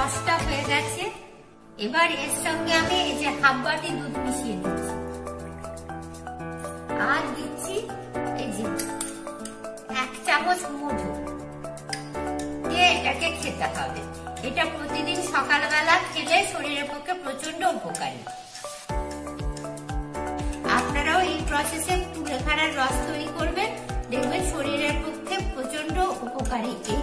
রসটা হয়ে গেছে। এবার এর সঙ্গে আমি এই যে হাফ বাটি দুধ মিশিয়ে দিচ্ছি, আর দিচ্ছি এই যে 1 চামচ মধু দিয়ে এটাকে খেতে হবে। এটা প্রতিদিন সকালবেলা খেলে শরীরের পক্ষে প্রচন্ড উপকারী। আপনারাও এই প্রসেসে কুলেখাড়ার রস তৈরি করবেন, দেখবেন শরীরের পক্ষে প্রচন্ড উপকারী এই